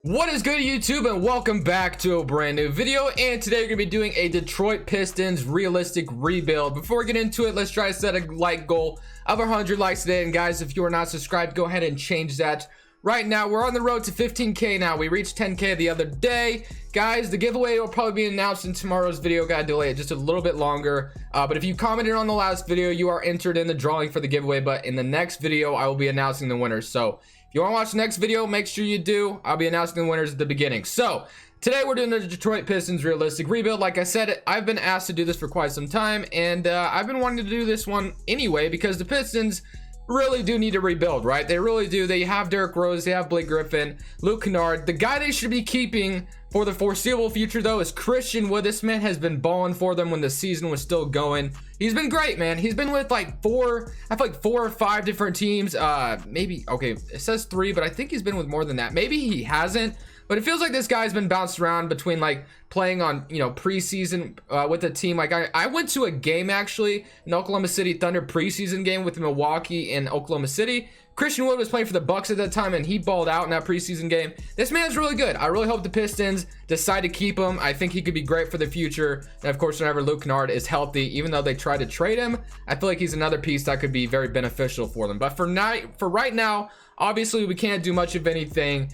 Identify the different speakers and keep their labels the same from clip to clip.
Speaker 1: What is good, YouTube, and welcome back to a brand new video. And today we're gonna be doing a Detroit Pistons realistic rebuild. Before we get into it, let's try to set a like goal of 100 likes today. And guys, if you are not subscribed, go ahead and change that right now. We're on the road to 15k now. We reached 10k the other day. Guys, the giveaway will probably be announced in tomorrow's video. Gotta delay it just a little bit longer, but if you commented on the last video, you are entered in the drawing for the giveaway. But in the next video, I will be announcing the winners. So if you want to watch the next video, make sure you do. I'll be announcing the winners at the beginning. So today we're doing the Detroit Pistons realistic rebuild. Like I said, I've been asked to do this for quite some time, and I've been wanting to do this one anyway because the Pistons really do need to rebuild, right? They really do. They have Derrick Rose, they have Blake Griffin, Luke Kennard. The guy they should be keeping for the foreseeable future, though, is Christian Wood. This man has been balling for them when the season was still going. He's been great, man. He's been with like four or five different teams. Maybe, okay, it says 3, but I think he's been with more than that. Maybe he hasn't, but it feels like this guy's been bounced around between like playing on, preseason with a team. Like I went to a game actually, an Oklahoma City Thunder preseason game with Milwaukee and Oklahoma City. Christian Wood was playing for the Bucks at that time, and he balled out in that preseason game. This man's really good. I really hope the Pistons decide to keep him. I think he could be great for the future. And of course, whenever Luke Kennard is healthy, even though they tried to trade him, I feel like he's another piece that could be very beneficial for them. But for right now, obviously, we can't do much of anything.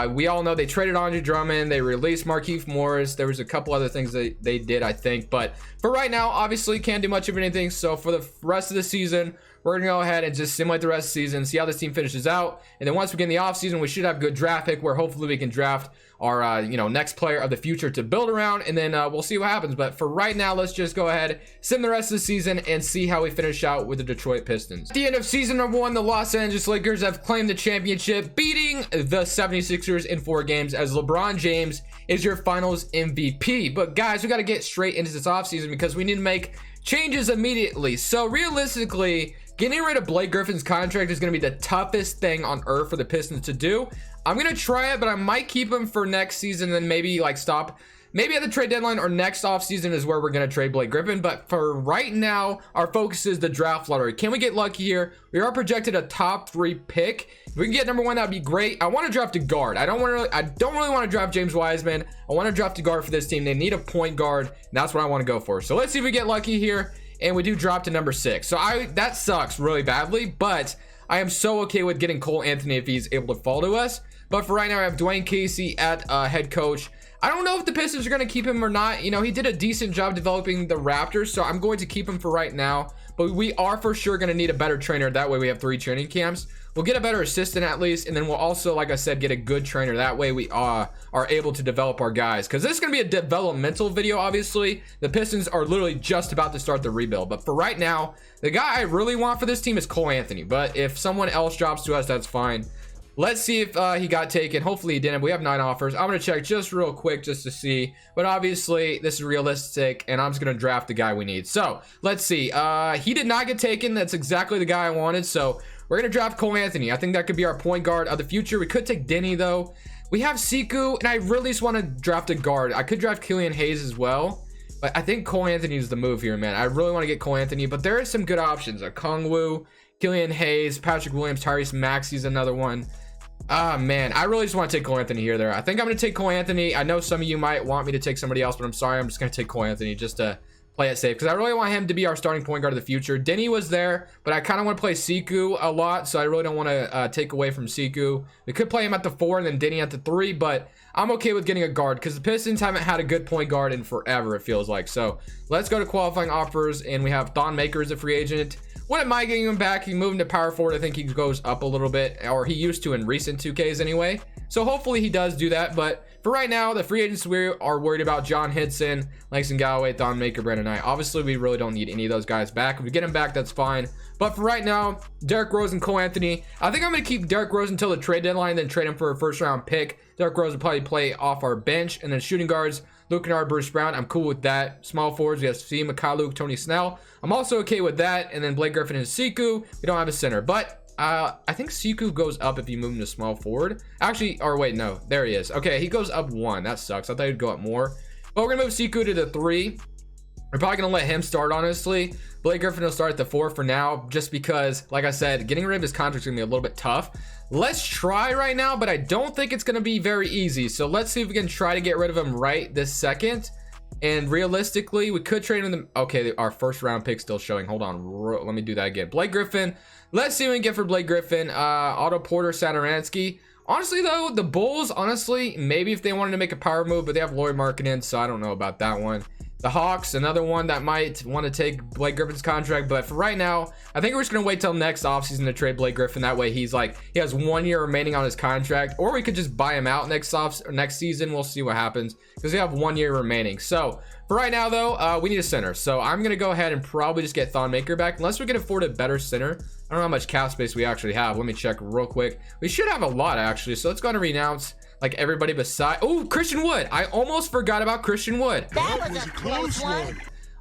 Speaker 1: We all know they traded Andre Drummond. They released Markieff Morris. There was a couple other things that they did, I think. But for right now, obviously, can't do much of anything. So for the rest of the season, we're going to go ahead and just simulate the rest of the season, see how this team finishes out. And then once we get in the offseason, we should have a good draft pick where hopefully we can draft our next player of the future to build around, and then we'll see what happens. But for right now, let's just go ahead, sim the rest of the season, and see how we finish out with the Detroit Pistons. At the end of season number 1, the Los Angeles Lakers have claimed the championship, beating the 76ers in 4 games as LeBron James is your finals MVP. But guys, we got to get straight into this offseason because we need to make changes immediately. So realistically, getting rid of Blake Griffin's contract is going to be the toughest thing on earth for the Pistons to do. I'm going to try it, but I might keep him for next season, then maybe like stop. Maybe at the trade deadline or next offseason is where we're going to trade Blake Griffin. But for right now, our focus is the draft lottery. Can we get lucky here? We are projected a top 3 pick. If we can get number 1, that'd be great. I want to draft a guard. I don't really want to draft James Wiseman. I want to draft a guard for this team. They need a point guard. And that's what I want to go for. So let's see if we get lucky here. And we do drop to number 6. So that sucks really badly, but I am so okay with getting Cole Anthony if he's able to fall to us. But for right now, I have Dwayne Casey at head coach. I don't know if the Pistons are going to keep him or not. He did a decent job developing the Raptors, so I'm going to keep him for right now. But we are for sure going to need a better trainer. That way we have 3 training camps. We'll get a better assistant at least, and then we'll also, like I said, get a good trainer. That way we are able to develop our guys. Because this is going to be a developmental video, obviously. The Pistons are literally just about to start the rebuild. But for right now, the guy I really want for this team is Cole Anthony. But if someone else drops to us, that's fine. Let's see if he got taken. Hopefully he didn't. We have 9 offers. I'm going to check just real quick just to see. But obviously, this is realistic, and I'm just going to draft the guy we need. So, let's see. He did not get taken. That's exactly the guy I wanted. So, we're going to draft Cole Anthony. I think that could be our point guard of the future. We could take Denny, though. We have Siku, and I really just want to draft a guard. I could draft Killian Hayes as well. But I think Cole Anthony is the move here, man. I really want to get Cole Anthony. But there are some good options. Kongwu, Killian Hayes, Patrick Williams, Tyrese Maxey's another one. Man, I really just want to take Cole Anthony here. I think I'm going to take Cole Anthony. I know some of you might want me to take somebody else, but I'm sorry. I'm just going to take Cole Anthony just to play it safe because I really want him to be our starting point guard of the future. Denny was there, but I kind of want to play Siku a lot, so I really don't want to take away from Siku. We could play him at the 4 and then Denny at the 3, but I'm okay with getting a guard because the Pistons haven't had a good point guard in forever, it feels like. So let's go to qualifying offers, and we have Thon Maker as a free agent. Wouldn't mind getting him back. He moved to power forward. I think he goes up a little bit, or he used to in recent 2Ks anyway. So hopefully he does do that. But for right now, the free agents we are worried about: John Hitson, Langston Galloway, Thon Maker, Brandon Knight. Obviously, we really don't need any of those guys back. If we get him back, that's fine. But for right now, Derrick Rose and Cole Anthony. I think I'm going to keep Derrick Rose until the trade deadline, then trade him for a first-round pick. Derrick Rose will probably play off our bench. And then shooting guards, Luke Kennard, Bruce Brown. I'm cool with that. Small forwards, we have Steve McCallum, Tony Snell. I'm also okay with that. And then Blake Griffin and Siku. We don't have a center. But I think Siku goes up if you move him to small forward. Actually, or wait, no. There he is. Okay, he goes up 1. That sucks. I thought he'd go up more. But we're going to move Siku to the 3. We're probably going to let him start, honestly. Blake Griffin will start at the 4 for now, just because, like I said, getting rid of his contract is going to be a little bit tough. let's try right now, but I don't think it's going to be very easy. So let's see if we can try to get rid of him right this second. And realistically, we could trade him. Okay, our first round pick still showing. Hold on, let me do that again. Blake Griffin. Let's see what we can get for Blake Griffin. Otto Porter, Satoransky. Honestly, though, the Bulls, honestly, maybe if they wanted to make a power move, but they have Lauri Markkanen, so I don't know about that one. The Hawks, another one that might want to take Blake Griffin's contract, but for right now, I think we're just going to wait till next offseason to trade Blake Griffin. That way, he has 1 year remaining on his contract, or we could just buy him out next season. We'll see what happens because we have 1 year remaining. So for right now, though, we need a center. So I'm going to go ahead and probably just get Thon Maker back, unless we can afford a better center. I don't know how much cap space we actually have. Let me check real quick. We should have a lot, actually. So let's go and renounce like everybody beside. Oh, Christian Wood. I almost forgot about Christian Wood.
Speaker 2: That was a close one.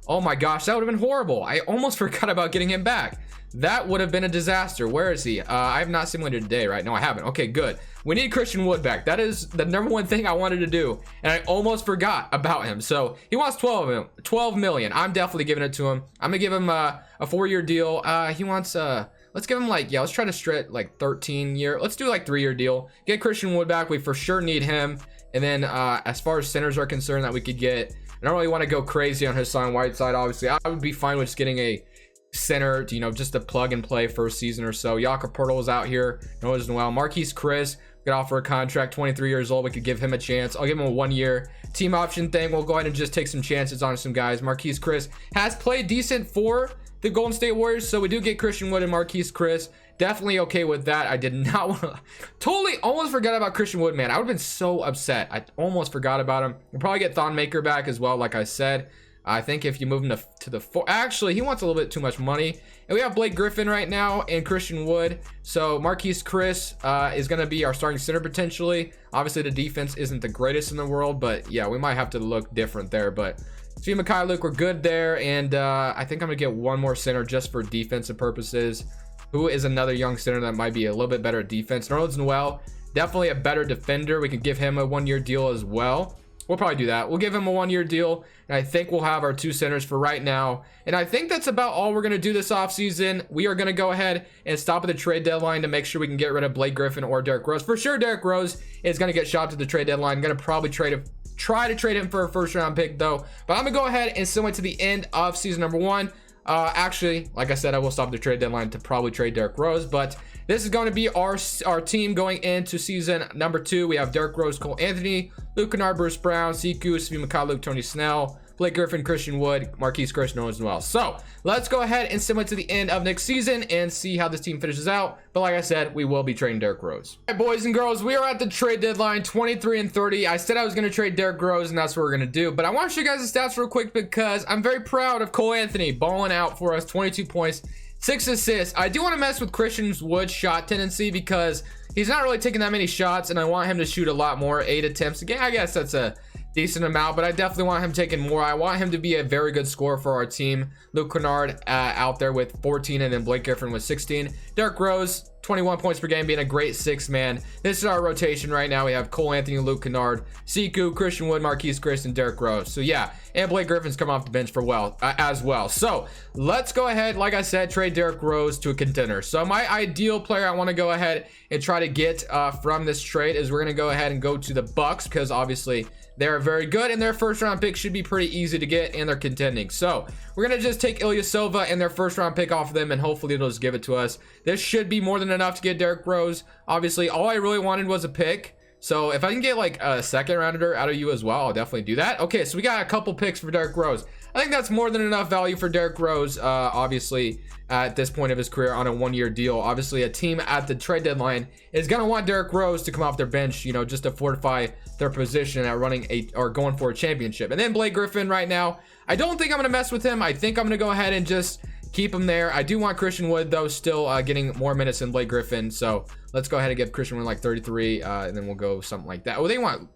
Speaker 1: Oh my gosh, that would have been horrible. I almost forgot about getting him back. That would have been a disaster. Where is he? I have not simulated today, right? No, I haven't. Okay, good. We need Christian Wood back. That is the number one thing I wanted to do, and I almost forgot about him. So he wants 12 million. I'm definitely giving it to him. I'm gonna give him a 4-year deal. He wants let's give him let's try to stretch 13 year. Let's do 3-year deal. Get Christian Wood back. We for sure need him. And then as far as centers are concerned that we could get, I don't really want to go crazy on Hassan Whiteside. Obviously, I would be fine with just getting a center to, just a plug and play first season or so. Jakob Poeltl is out here. Noah's Noel. Marquise Chris could offer a contract, 23 years old. We could give him a chance. I'll give him a 1-year team option thing. We'll go ahead and just take some chances on some guys. Marquise Chris has played decent for the Golden State Warriors, so we do get Christian Wood and Marquise Chris. Definitely okay with that. I did not want to totally almost forgot about Christian Wood, man. I would have been so upset. I almost forgot about him. We'll probably get Thon Maker back as well, like I said. I think if you move him to the 4, actually he wants a little bit too much money. And we have Blake Griffin right now and Christian Wood. So Marquise Chris is going to be our starting center potentially. Obviously the defense isn't the greatest in the world, but yeah, we might have to look different there. But Steve Mikhailuk, we're good there. And I think I'm going to get one more center just for defensive purposes. Who is another young center that might be a little bit better at defense? Nerlens Noel, definitely a better defender. We can give him a 1-year deal as well. We'll probably do that. We'll give him a 1-year deal, and I think we'll have our 2 centers for right now. And I think that's about all we're going to do this offseason. We are going to go ahead and stop at the trade deadline to make sure we can get rid of Blake Griffin or Derrick Rose. For sure, Derrick Rose is going to get shopped at the trade deadline. I'm going to probably try to trade him for a first-round pick, though. But I'm going to go ahead and send it to the end of season number 1. Actually, like I said, I will stop the trade deadline to probably trade Derrick Rose, but this is going to be our team going into season number 2. We have Derrick Rose, Cole Anthony, Luke Kennard, Bruce Brown, Siku, Steve Mikhailuk, Tony Snell, Blake Griffin, Christian Wood, Marquise Chris, Noah's Noel. So let's go ahead and send it to the end of next season and see how this team finishes out. But like I said, we will be trading Derrick Rose. All right, boys and girls, we are at the trade deadline, 23 and 30. I said I was going to trade Derrick Rose, and that's what we're going to do. But I want to show you guys the stats real quick because I'm very proud of Cole Anthony balling out for us, 22 points, 6 assists. I do want to mess with Christian Wood's shot tendency because he's not really taking that many shots, and I want him to shoot a lot more, 8 attempts. Again, I guess that's a decent amount, but I definitely want him taking more. I want him to be a very good scorer for our team. Luke Kennard out there with 14, and then Blake Griffin with 16. Derrick Rose, 21 points per game, being a great 6-man. This is our rotation right now. We have Cole Anthony, Luke Kennard, Siku, Christian Wood, Marquise Chris, and Derrick Rose. So yeah, and Blake Griffin's come off the bench for as well. So let's go ahead, like I said, trade Derrick Rose to a contender. So my ideal player I want to go ahead and try to get from this trade is we're going to go ahead and go to the Bucks because obviously they're very good and their first round pick should be pretty easy to get and they're contending. So we're going to just take Ilya Silva and their first round pick off of them and hopefully it'll just give it to us. This should be more than enough to get Derrick Rose. Obviously, all I really wanted was a pick. So if I can get like a second rounder out of you as well, I'll definitely do that. Okay, so we got a couple picks for Derrick Rose. I think that's more than enough value for Derrick Rose, obviously, at this point of his career on a 1-year deal. Obviously, a team at the trade deadline is going to want Derrick Rose to come off their bench, just to fortify their position at running or going for a championship. And then Blake Griffin right now, I don't think I'm going to mess with him. I think I'm going to go ahead and just keep him there. I do want Christian Wood, though, still getting more minutes than Blake Griffin. So let's go ahead and give Christian Wood like 33, and then we'll go something like that. Oh, they want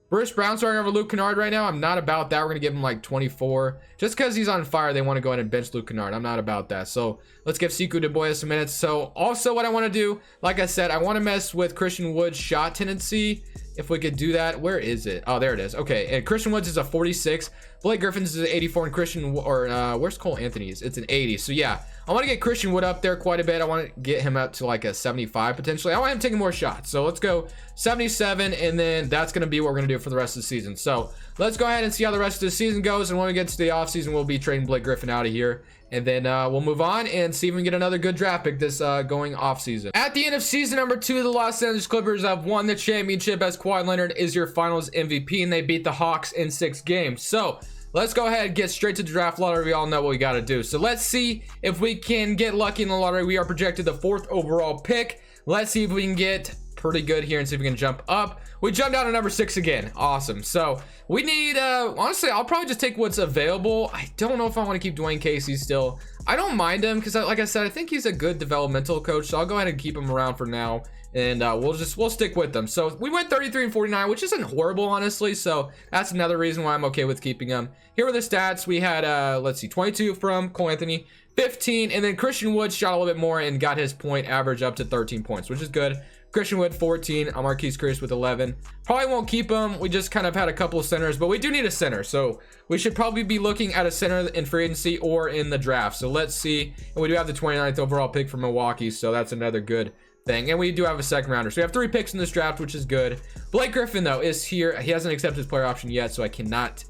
Speaker 1: Bruce Brown starting over Luke Kennard right now. I'm not about that. We're going to give him like 24. Just because he's on fire, they want to go ahead and bench Luke Kennard. I'm not about that. So let's give Siku DeBoya some minutes. So also what I want to do, like I said, I want to mess with Christian Wood's shot tendency if we could do that. Where is it? Oh, there it is. Okay, and Christian Woods is a 46. Blake Griffin's is an 84, and where's Cole Anthony's? It's an 80. So yeah, I want to get Christian Wood up there quite a bit. I want to get him up to like a 75 potentially. I want him taking more shots. So let's go 77, and then that's going to be what we're going to do for the rest of the season. So let's go ahead and see how the rest of the season goes. And when we get to the offseason, we'll be trading Blake Griffin out of here. And then we'll move on and see if we can get another good draft pick this going off season. At the end of season number 2, the Los Angeles Clippers have won the championship as Kawhi Leonard is your finals MVP, and they beat the Hawks in 6 games. So let's go ahead and get straight to the draft lottery. We all know what we got to do. So let's see if we can get lucky in the lottery. We are projected the 4th overall pick. Let's see if we can get pretty good here and see if we can jump up. We jumped down to number 6 again. Awesome. So we need honestly, I'll probably just take what's available. I don't know if I want to keep Dwayne Casey still. I don't mind him because like I said, I think he's a good developmental coach, so I'll go ahead and keep him around for now, and we'll stick with them. So we went 33 and 49, which isn't horrible, honestly, so that's another reason why I'm okay with keeping him. Here are the stats. We had let's see, 22 from Cole Anthony, 15, and then Christian Wood shot a little bit more and got his point average up to 13 points, which is good. Christian Wood 14, Marquise Chris with 11. Probably won't keep him. We just kind of had a couple of centers, but we do need a center, so we should probably be looking at a center in free agency or in the draft. So let's see. And we do have the 29th overall pick from Milwaukee, so that's another good thing. And we do have a second rounder, so we have 3 picks in this draft, which is good. Blake Griffin though is here. He hasn't accepted his player option yet, so I cannot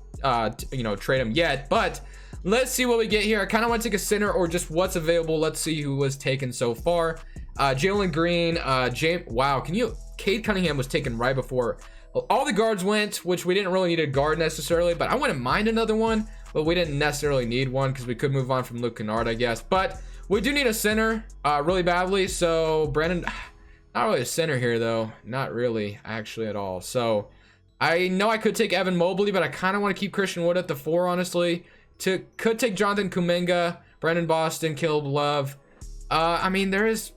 Speaker 1: trade him yet, but let's see what we get here. I kind of want to take a center or just what's available. Let's see who was taken so far. Jalen Green, Cade Cunningham was taken right before all the guards went, which we didn't really need a guard necessarily, but I wouldn't mind another one, but we didn't necessarily need one because we could move on from Luke Kennard, I guess. But we do need a center really badly. So Brandon, not really a center here though, not really actually at all. So I know I could take Evan Mobley, but I kind of want to keep Christian Wood at the 4, honestly. Could take Jonathan Kuminga, Brandon Boston, Caleb Love. I mean, there's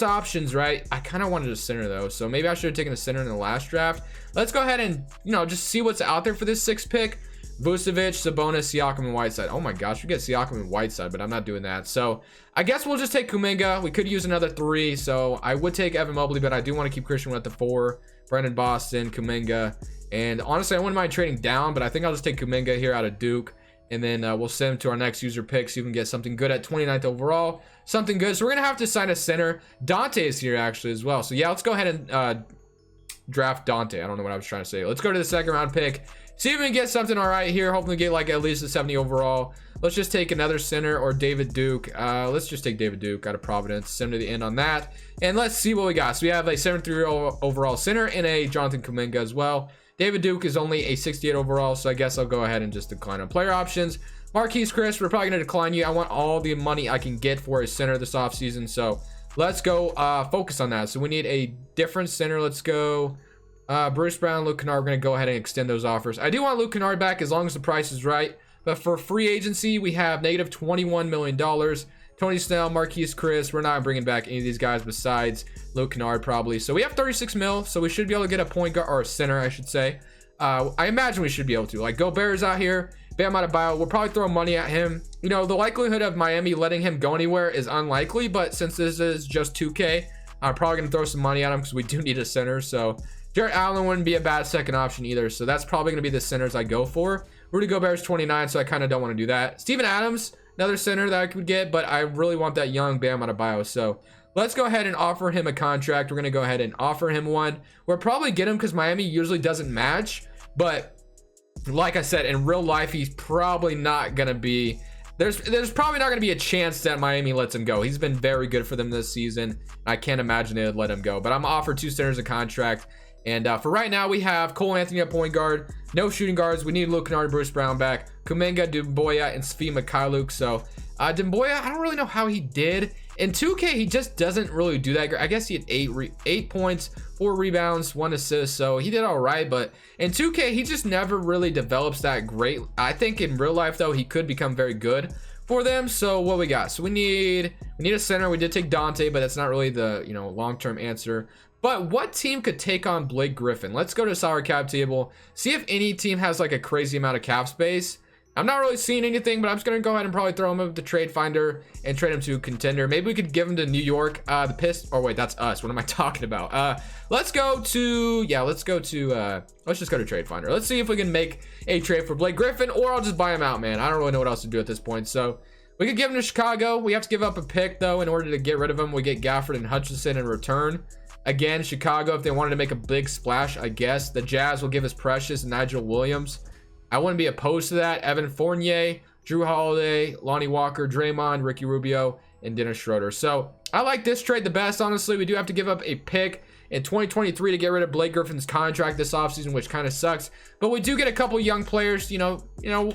Speaker 1: options, right? I kind of wanted a center though, so maybe I should have taken a center in the last draft. Let's go ahead and just see what's out there for this 6th pick. Vucevic, Sabonis, Siakam, and Whiteside. Oh my gosh, we get Siakam and Whiteside, but I'm not doing that. So I guess we'll just take Kuminga. We could use another 3, so I would take Evan Mobley, but I do want to keep Christian Wood at the 4. Brandon Boston, Kuminga, and honestly, I wouldn't mind trading down, but I think I'll just take Kuminga here out of Duke. And then we'll send him to our next user pick so you can get something good at 29th overall. Something good. So we're going to have to sign a center. Dante is here actually as well. So yeah, let's go ahead and draft Dante. I don't know what I was trying to say. Let's go to the 2nd round pick. See if we can get something all right here. Hopefully get like at least a 70 overall. Let's just take another center or David Duke. Let's just take David Duke out of Providence. Send him to the end on that. And let's see what we got. So we have a 73 overall center and a Jonathan Kuminga as well. David Duke is only a 68 overall, so I guess I'll go ahead and just decline on player options. Marquise Chris, we're probably going to decline you. I want all the money I can get for a center this offseason, so let's go focus on that. So we need a different center. Let's go Bruce Brown, Luke Kennard. We're going to go ahead and extend those offers. I do want Luke Kennard back as long as the price is right, but for free agency, we have negative $21 million. Tony Snell, Marquise Chris. We're not bringing back any of these guys besides Luke Kennard probably. So we have 36 mil, so we should be able to get a point guard or a center, I should say. I imagine we should be able to. Like Gobert's out here, Bam Adebayo. We'll probably throw money at him. The likelihood of Miami letting him go anywhere is unlikely, but since this is just 2K, I'm probably going to throw some money at him because we do need a center. So Jarrett Allen wouldn't be a bad second option either. So that's probably going to be the centers I go for. Rudy Gobert's 29, so I kind of don't want to do that. Steven Adams, another center that I could get, but I really want that young Bam Adebayo. So let's go ahead and offer him a contract. We're going to go ahead and offer him one. We'll probably get him because Miami usually doesn't match. But like I said, in real life, he's probably not going to be... There's probably not going to be a chance that Miami lets him go. He's been very good for them this season. I can't imagine they would let him go. But I'm offered 2 centers a contract. And for right now, we have Cole Anthony at point guard. No shooting guards. We need Luke Kennard and Bruce Brown back. Kuminga, Demboya, and Svi Mikhailuk. So Demboya, I don't really know how he did. In 2K, he just doesn't really do that. I guess he had 8 points, 4 rebounds, 1 assist. So he did all right. But in 2K, he just never really develops that great. I think in real life, though, he could become very good for them. So what we got? So we need a center. We did take Dante, but that's not really the long-term answer. But what team could take on Blake Griffin? Let's go to the salary cap table. See if any team has like a crazy amount of cap space. I'm not really seeing anything, but I'm just gonna go ahead and probably throw him up the trade finder and trade him to a contender. Maybe we could give him to New York. The Pistons. Oh wait, that's us. What am I talking about? Let's just go to trade finder. Let's see if we can make a trade for Blake Griffin, or I'll just buy him out, man. I don't really know what else to do at this point. So we could give him to Chicago. We have to give up a pick though in order to get rid of him. We get Gafford and Hutchinson in return. Again, Chicago, if they wanted to make a big splash, I guess the Jazz will give us Precious and Nigel Williams. I wouldn't be opposed to that. Evan Fournier, Drew Holiday, Lonnie Walker, Draymond, Ricky Rubio, and Dennis Schroeder. So I like this trade the best, honestly. We do have to give up a pick in 2023 to get rid of Blake Griffin's contract this offseason, which kind of sucks. But we do get a couple young players, you know,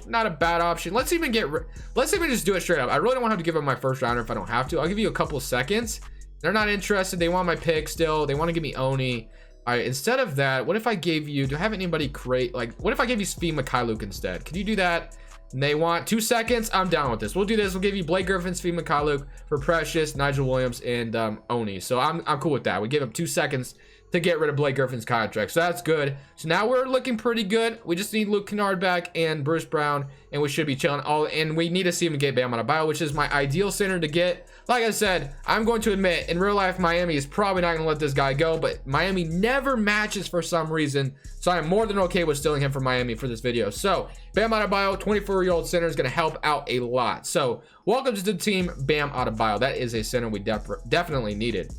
Speaker 1: not a bad option. Let's even just do it straight up. I really don't want to give up my first rounder if I don't have to. I'll give you a couple of seconds. They're not interested. They want my pick still. They want to give me Oni. All right, instead of that, what if I gave you, do I have anybody create, like, what if I gave you Svi Mikhailuk instead? Could you do that? And they want 2 seconds. I'm down with this. We'll do this. We'll give you Blake Griffin, Svi Mikhailuk for Precious, Nigel Williams, and Oni. So I'm cool with that. We give him 2 seconds to get rid of Blake Griffin's contract. So that's good. So now we're looking pretty good. We just need Luke Kennard back and Bruce Brown, and we should be chilling. And we need to see him get Bam Adebayo, which is my ideal center to get. Like I said, I'm going to admit, in real life, Miami is probably not going to let this guy go, but Miami never matches for some reason. So I'm more than okay with stealing him from Miami for this video. So Bam Adebayo, 24-year-old center, is going to help out a lot. So welcome to the team, Bam Adebayo. That is a center we definitely needed.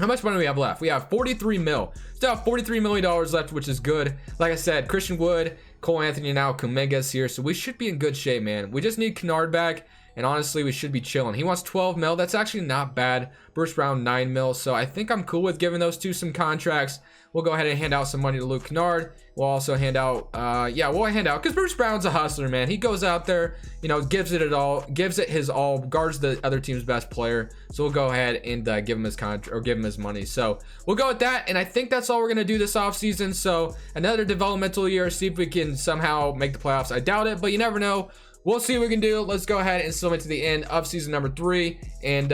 Speaker 1: How much money do we have left? We have 43 mil. Still have $43 million left, which is good. Like I said, Christian Wood, Cole Anthony now, Kuminga's here. So we should be in good shape, man. We just need Kennard back. And honestly, we should be chilling. He wants 12 mil. That's actually not bad. Bruce Brown, 9 mil. So I think I'm cool with giving those two some contracts. We'll go ahead and hand out some money to Luke Kennard. We'll also hand out, we'll hand out, because Bruce Brown's a hustler, man. He goes out there, gives it his all, guards the other team's best player. So we'll go ahead and give him his contract, or give him his money. So we'll go with that, and I think that's all we're gonna do this offseason. So another developmental year, see if we can somehow make the playoffs. I doubt it, but you never know. We'll see what we can do. Let's go ahead and submit to the end of season number 3. And,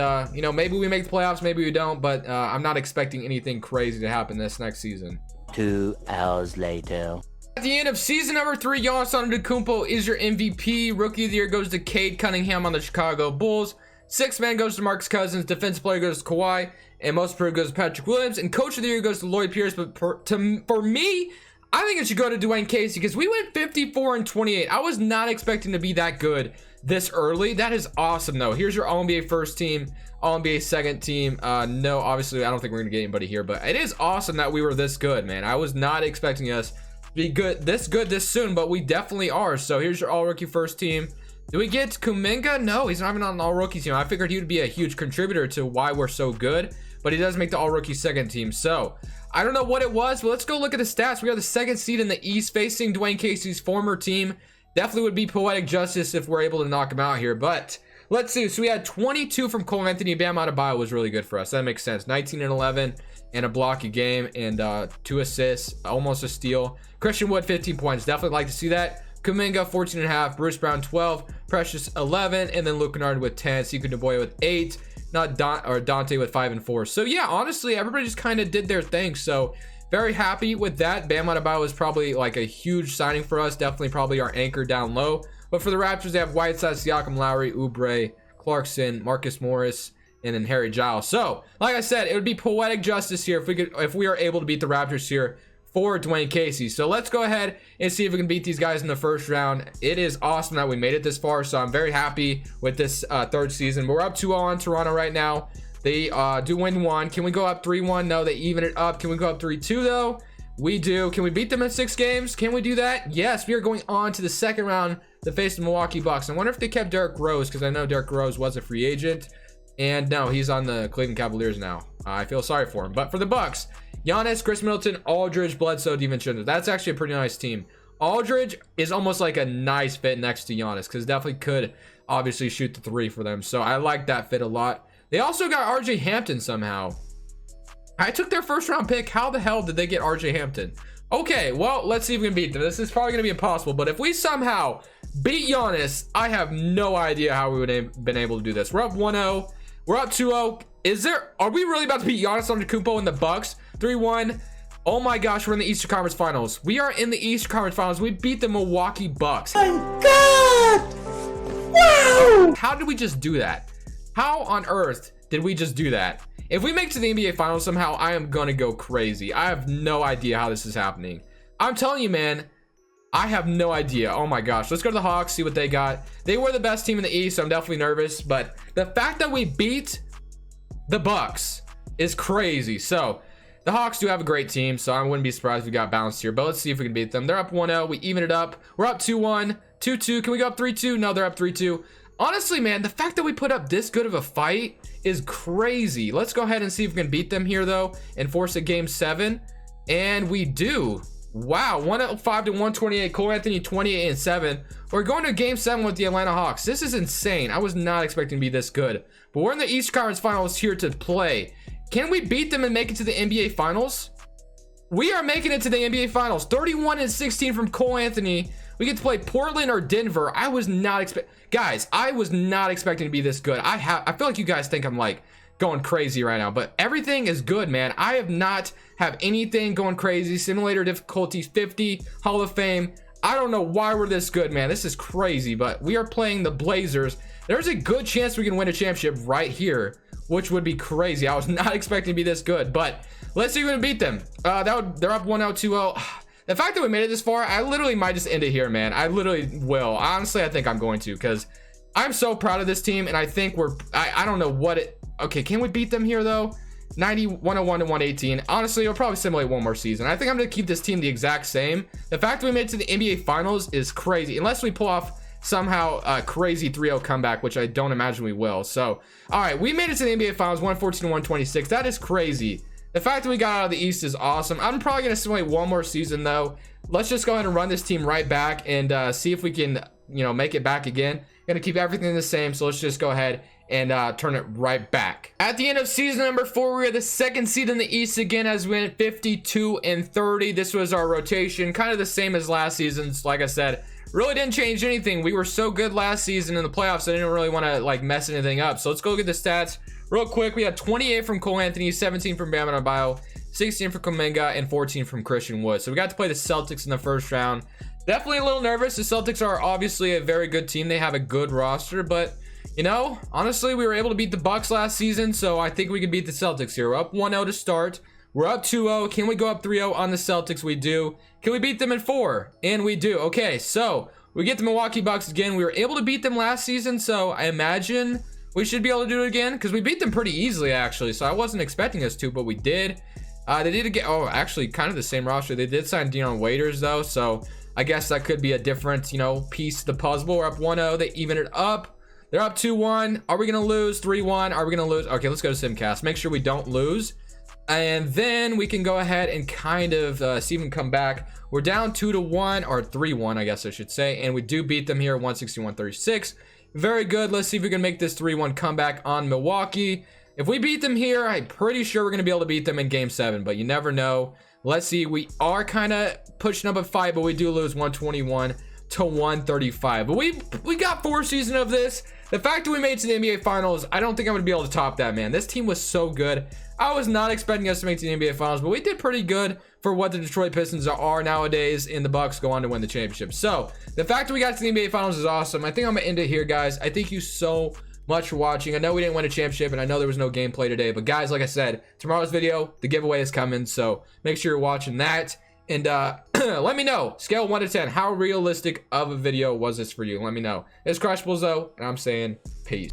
Speaker 1: maybe we make the playoffs, maybe we don't. But I'm not expecting anything crazy to happen this next season.
Speaker 3: 2 hours later.
Speaker 1: At the end of season number 3, Giannis Antetokounmpo is your MVP. Rookie of the year goes to Cade Cunningham on the Chicago Bulls. Sixth man goes to Marcus Cousins. Defensive player goes to Kawhi. And most improved goes to Patrick Williams. And coach of the year goes to Lloyd Pierce. But for me, I think it should go to Dwayne Casey, because we went 54-28. I was not expecting to be that good this early. That is awesome, though. Here's your All-NBA first team, All-NBA second team. No, obviously, I don't think we're going to get anybody here, but it is awesome that we were this good, man. I was not expecting us to be this soon, but we definitely are. So here's your All-Rookie first team. Do we get Kuminga? No, he's not even on an All-Rookie team. I figured he would be a huge contributor to why we're so good, but he does make the All-Rookie second team. So I don't know what it was, but let's go look at the stats. We are the second seed in the East, facing Dwayne Casey's former team. Definitely would be poetic justice if we're able to knock him out here, but let's see. So we had 22 from Cole Anthony. Bam Adebayo was really good for us. That makes sense. 19 and 11 and a block a game, and 2 assists, almost a steal. Christian Wood, 15 points. Definitely like to see that. Kuminga, 14.5. Bruce Brown, 12. Precious, 11. And then Luke Kennard with 10. Sekou Doumbouya with 8. Dante with 5 and 4. So yeah, honestly, everybody just kind of did their thing. So very happy with that. Bam Adebayo is probably like a huge signing for us. Definitely probably our anchor down low. But for the Raptors, they have Whiteside, Siakam, Lowry, Oubre, Clarkson, Marcus Morris, and then Harry Giles. So like I said, it would be poetic justice here if we are able to beat the Raptors here for Dwayne Casey. So let's go ahead and see if we can beat these guys in the first round. It is awesome that we made it this far, so I'm very happy with this third season. We're up 2-0 on Toronto right now. They do win 1. Can we go up 3-1? No, they even it up. Can we go up 3-2 though? We do. Can we beat them in 6 games? Can we do that? Yes, we are going on to the second round to face the Milwaukee Bucks. I wonder if they kept Derrick Rose, because I know Derrick Rose was a free agent. And no, he's on the Cleveland Cavaliers now. I feel sorry for him. But for the Bucks, Giannis, Chris Middleton, Aldridge, Bledsoe, DiVincenzo. That's actually a pretty nice team. Aldridge is almost like a nice fit next to Giannis, because definitely could obviously shoot the 3 for them. So I like that fit a lot. They also got RJ Hampton somehow. I took their first round pick. How the hell did they get RJ Hampton? Okay, well, let's see if we can beat them. This is probably going to be impossible, but if we somehow beat Giannis, I have no idea how we would have been able to do this. We're up 1-0. We're up 2-0. Are we really about to beat Giannis Antetokounmpo and the Bucks? 3-1. Oh my gosh, we're in the Eastern Conference Finals. We are in the Eastern Conference Finals. We beat the Milwaukee Bucks.
Speaker 3: Oh God!
Speaker 1: Wow! How did we just do that? How on earth did we just do that? If we make it to the NBA Finals somehow, I am gonna go crazy. I have no idea how this is happening. I'm telling you, man, I have no idea. Oh my gosh. Let's go to the Hawks, see what they got. They were the best team in the East, so I'm definitely nervous. But the fact that we beat the Bucks is crazy. So the Hawks do have a great team, so I wouldn't be surprised if we got bounced here. But let's see if we can beat them. They're up 1-0. We even it up. We're up 2-1, 2-2. Can we go up 3-2? No, they're up 3-2. Honestly, man, the fact that we put up this good of a fight is crazy. Let's go ahead and see if we can beat them here, though, and force a game 7. And we do. Wow, 105 to 128. Cole Anthony 28 and 7. We're going to game 7 with the Atlanta Hawks. This is insane. I was not expecting to be this good. But we're in the East Conference Finals here to play. Can we beat them and make it to the NBA Finals? We are making it to the NBA Finals. 31 and 16 from Cole Anthony. We get to play Portland or Denver. I was not guys, I was not expecting to be this good. I feel like you guys think I'm like going crazy right now, but everything is good, man. I have not have anything going crazy. Simulator difficulty 50, Hall of Fame. I don't know why we're this good, man. This is crazy, but we are playing the Blazers. There's a good chance we can win a championship right here, which would be crazy. I was not expecting to be this good, but let's see if we can beat them. They're up 1-0, 2-0. The fact that we made it this far, I literally might just end it here, man. I literally will. Honestly, I think I'm going to, because I'm so proud of this team, and I think I don't know what it. Okay, can we beat them here, though? 90, 101 to 118. Honestly, it'll probably simulate one more season. I think I'm going to keep this team the exact same. The fact that we made it to the NBA Finals is crazy, unless we pull off somehow a crazy 3-0 comeback, which I don't imagine we will. So, all right, we made it to the NBA Finals, 114 to 126. That is crazy. The fact that we got out of the East is awesome. I'm probably going to simulate one more season, though. Let's just go ahead and run this team right back and see if we can, make it back again. Going to keep everything the same, so let's just go ahead and turn it right back. At the end of season number 4, we are the second seed in the East again as we went 52 and 30. This was our rotation, kind of the same as last season's. Like I said, really didn't change anything. We were so good last season in the playoffs, I didn't really want to mess anything up. So let's go get the stats real quick. We had 28 from Cole Anthony, 17 from Bam Adebayo, 16 from Kuminga, and 14 from Christian Wood. So we got to play the Celtics in the first round. Definitely a little nervous. The Celtics are obviously a very good team. They have a good roster, but honestly, we were able to beat the Bucks last season, so I think we can beat the Celtics here. We're up 1-0 to start. We're up 2-0. Can we go up 3-0 on the Celtics? We do. Can we beat them in 4? And we do. Okay, so we get the Milwaukee Bucks again. We were able to beat them last season, so I imagine we should be able to do it again, because we beat them pretty easily, actually, so I wasn't expecting us to, but we did. They did get, actually, kind of the same roster. They did sign Dion Waiters, though, so I guess that could be a different, piece of the puzzle. We're up 1-0. They even it up. They're up 2-1. Are we going to lose? 3-1. Are we going to lose? Okay, let's go to Simcast. Make sure we don't lose. And then we can go ahead and kind of see if we can come back. We're down 2-1, or 3-1, I guess I should say. And we do beat them here, 161-36. Very good. Let's see if we can make this 3-1 comeback on Milwaukee. If we beat them here, I'm pretty sure we're going to be able to beat them in game 7, but you never know. Let's see. We are kind of pushing up a fight, but we do lose 121 to 135. But we got 4 seasons of this. The fact that we made it to the NBA Finals, I don't think I'm going to be able to top that, man. This team was so good. I was not expecting us to make it to the NBA Finals, but we did pretty good for what the Detroit Pistons are nowadays, and the Bucks go on to win the championship. So the fact that we got to the NBA Finals is awesome. I think I'm going to end it here, guys. I thank you so much for watching. I know we didn't win a championship, and I know there was no gameplay today, but guys, like I said, tomorrow's video, the giveaway is coming, so make sure you're watching that. And let me know, scale 1 to 10, how realistic of a video was this for you? Let me know. It's Crushbles, though, and I'm saying peace.